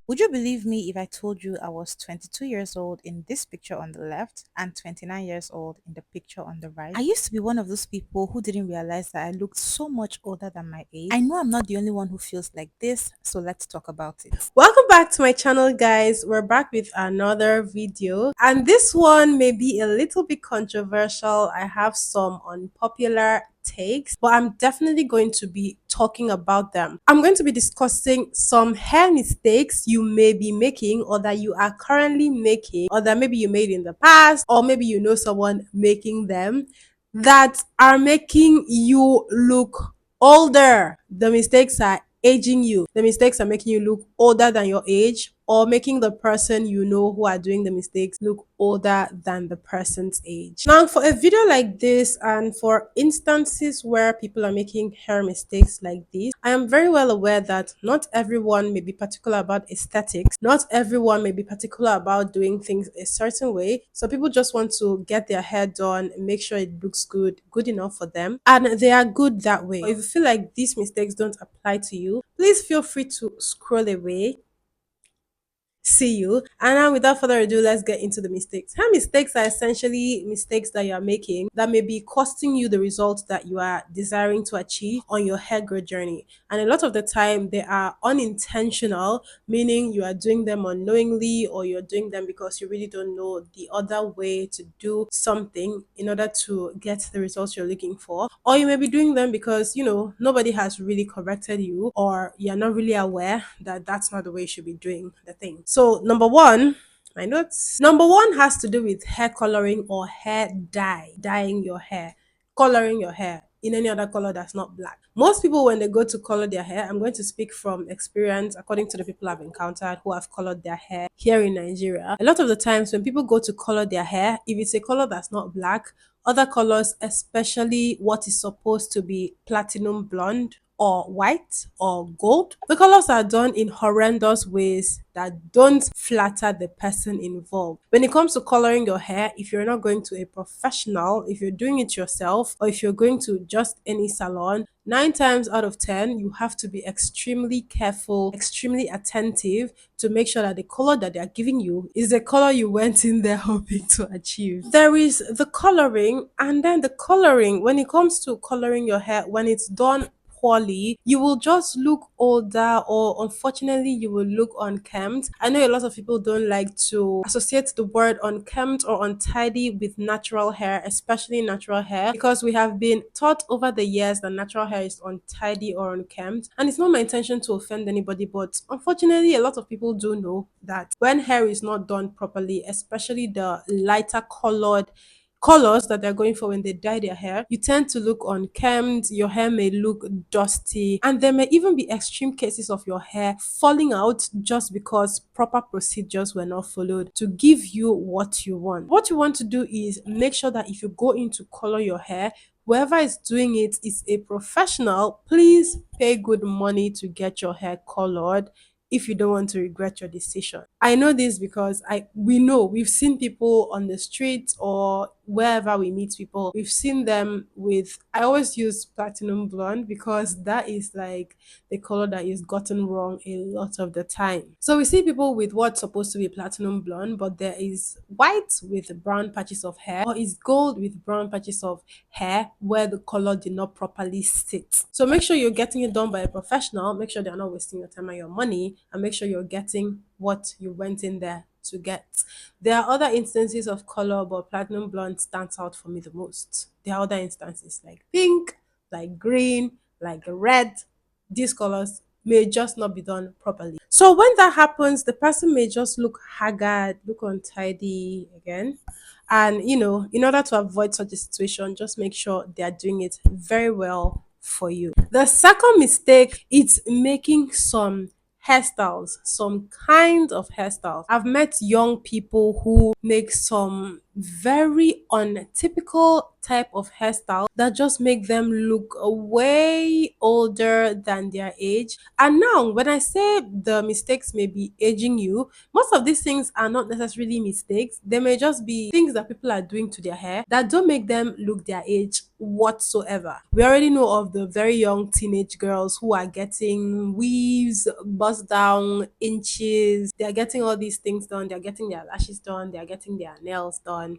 Would you believe me if I told you I was 22 years old in this picture on the left and 29 years old in the picture on the right? I used to be one of those people who didn't realize that I looked so much older than my age. I know I'm not the only one who feels like this, so let's talk about it. Welcome back to my channel, guys. We're back with another video, and this one may be a little bit controversial. I have some unpopular takes, but I'm definitely going to be talking about them. I'm going to be discussing some hair mistakes you may be making, or that you are currently making, or that maybe you made in the past, or maybe you know someone making them that are making you look older. The mistakes are aging you. The mistakes are making you look older than your age, or making the person you know who are doing the mistakes look older than the person's age. Now, for a video like this, and for instances where people are making hair mistakes like this, I am very well aware that not everyone may be particular about aesthetics. Not everyone may be particular about doing things a certain way. So people just want to get their hair done, make sure it looks good enough for them, and they are good that way. But if you feel like these mistakes don't apply to you, please feel free to scroll away. See you. And now, without further ado, let's get into the mistakes. Hair mistakes are essentially mistakes that you are making that may be costing you the results that you are desiring to achieve on your hair growth journey. And a lot of the time, they are unintentional, meaning you are doing them unknowingly, or you're doing them because you really don't know the other way to do something in order to get the results you're looking for. Or you may be doing them because, nobody has really corrected you, or you're not really aware that that's not the way you should be doing the thing. So, number one, my notes. Number one has to do with hair coloring or hair dyeing your hair, coloring your hair in any other color that's not black. Most people, when they go to color their hair, I'm going to speak from experience according to the people I've encountered who have colored their hair here in Nigeria. A lot of the times when people go to color their hair, if it's a color that's not black, other colors, especially what is supposed to be platinum blonde or white or gold, the colors are done in horrendous ways that don't flatter the person involved. When it comes to coloring your hair, if you're not going to a professional, if you're doing it yourself, or if you're going to just any salon, 9 times out of 10, you have to be extremely careful, extremely attentive to make sure that the color that they're giving you is the color you went in there hoping to achieve. There is the coloring, and then the coloring, when it comes to coloring your hair, when it's done poorly, you will just look older, or unfortunately, you will look unkempt. I know a lot of people don't like to associate the word unkempt or untidy with natural hair, especially natural hair, because we have been taught over the years that natural hair is untidy or unkempt. And it's not my intention to offend anybody, but unfortunately, a lot of people do know that when hair is not done properly, especially the lighter colored colors that they're going for when they dye their hair, you tend to look unkempt, your hair may look dusty, and there may even be extreme cases of your hair falling out just because proper procedures were not followed to give you what you want. What you want to do is make sure that if you go in to color your hair, whoever is doing it is a professional. Please pay good money to get your hair colored if you don't want to regret your decision. I know this because we've seen people on the streets or wherever we meet people. We've seen them with, I always use platinum blonde because that is like the color that is gotten wrong a lot of the time. So we see people with what's supposed to be platinum blonde, but there is white with brown patches of hair, or is gold with brown patches of hair where the color did not properly sit. So make sure you're getting it done by a professional. Make sure they're not wasting your time and your money, and make sure you're getting what you went in there to get. There are other instances of color, but platinum blonde stands out for me the most. There are other instances like pink, like green, like red. These colors may just not be done properly. So when that happens, the person may just look haggard, look untidy again. And in order to avoid such a situation, just make sure they are doing it very well for you. The second mistake is making some hairstyles, some kind of hairstyles. I've met young people who make some very untypical type of hairstyle that just make them look way older than their age. And now, when I say the mistakes may be aging you, most of these things are not necessarily mistakes. They may just be things that people are doing to their hair that don't make them look their age whatsoever. We already know of the very young teenage girls who are getting weaves, bust down, inches. They are getting all these things done. They are getting their lashes done. They are getting their nails done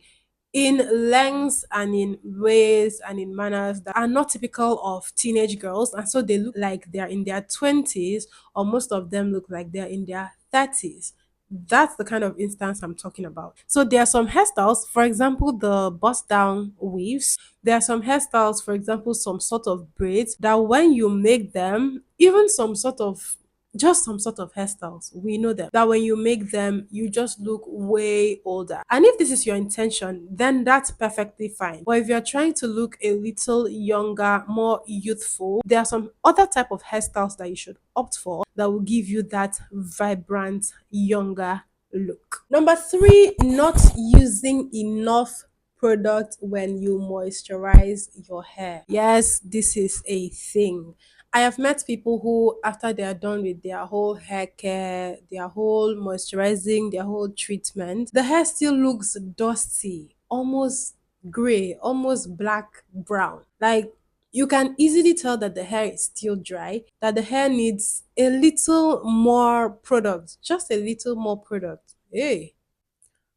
in lengths and in ways and in manners that are not typical of teenage girls. And so they look like they're in their 20s, or most of them look like they're in their 30s. That's the kind of instance I'm talking about. So there are some hairstyles, for example, the bust down weaves. There are some hairstyles, for example, some sort of braids that when you make them, even some sort of just some sort of hairstyles, we know them, that when you make them, you just look way older. And if this is your intention, then that's perfectly fine. But if you're trying to look a little younger, more youthful, there are some other type of hairstyles that you should opt for that will give you that vibrant, younger look. Number three, not using enough product when you moisturize your hair. Yes, this is a thing. I have met people who, after they are done with their whole hair care, their whole moisturizing, their whole treatment, the hair still looks dusty, almost gray, almost black brown. Like you can easily tell that the hair is still dry, that the hair needs a little more product, just a little more product. Hey,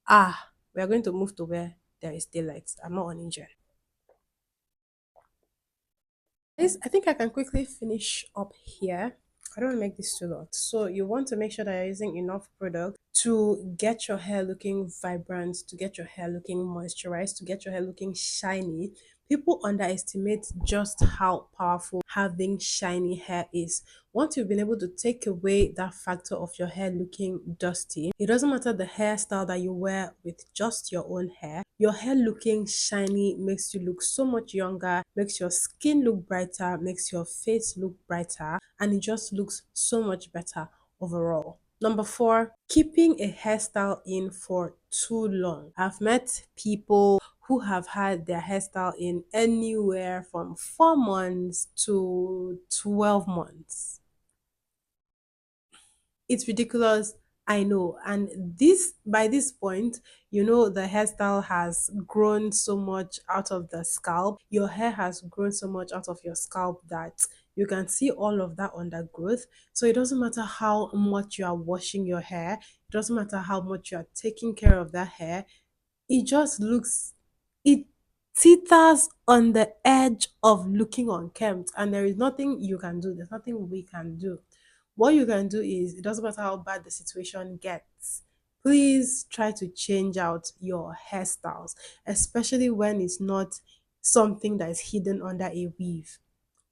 we are going to move to where there is daylight. I'm not uninjured. This, I think I can quickly finish up here. I don't want to make this too long. So you want to make sure that you're using enough product to get your hair looking vibrant, to get your hair looking moisturized, to get your hair looking shiny. People underestimate just how powerful having shiny hair is. Once you've been able to take away that factor of your hair looking dusty, it doesn't matter the hairstyle that you wear with just your own hair. Your hair looking shiny makes you look so much younger, makes your skin look brighter, makes your face look brighter, and it just looks so much better overall. Number four, keeping a hairstyle in for too long. I've met people who have had their hairstyle in anywhere from 4 months to 12 months. It's ridiculous. I know. And this, by this point, you know, the hairstyle has grown so much out of the scalp. Your hair has grown so much out of your scalp that you can see all of that undergrowth. So it doesn't matter how much you are washing your hair, it doesn't matter how much you are taking care of that hair, it just looks, it teeters on the edge of looking unkempt, and there is nothing you can do, there's nothing we can do. What you can do is, it doesn't matter how bad the situation gets, please try to change out your hairstyles, especially when it's not something that is hidden under a weave.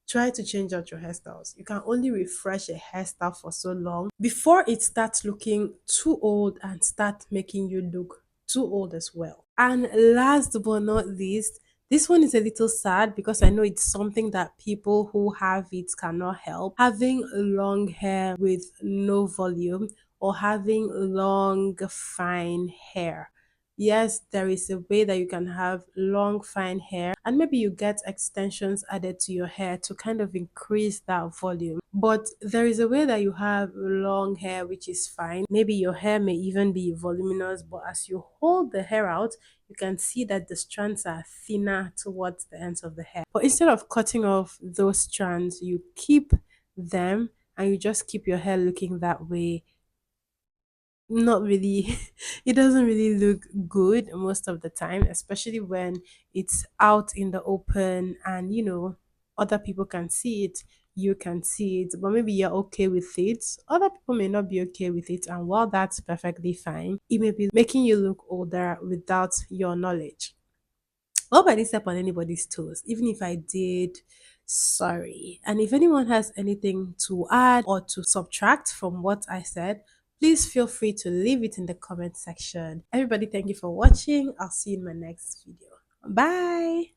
Try to change out your hairstyles. You can only refresh a hairstyle for so long before it starts looking too old and start making you look too old as well. And last but not least, this one is a little sad because I know it's something that people who have it cannot help. Having long hair with no volume, or having long, fine hair. Yes, there is a way that you can have long, fine hair, and maybe you get extensions added to your hair to kind of increase that volume. But there is a way that you have long hair, which is fine. Maybe your hair may even be voluminous, but as you hold the hair out, you can see that the strands are thinner towards the ends of the hair. But instead of cutting off those strands, you keep them and you just keep your hair looking that way. Not really. It doesn't really look good most of the time, especially when it's out in the open and other people can see it, you can see it, but maybe you're okay with it. Other people may not be okay with it, and while that's perfectly fine, it may be making you look older without your knowledge. I hope I didn't step on anybody's toes. Even if I did, sorry. And if anyone has anything to add or to subtract from what I said, please feel free to leave it in the comment section. Everybody, thank you for watching. I'll see you in my next video. Bye.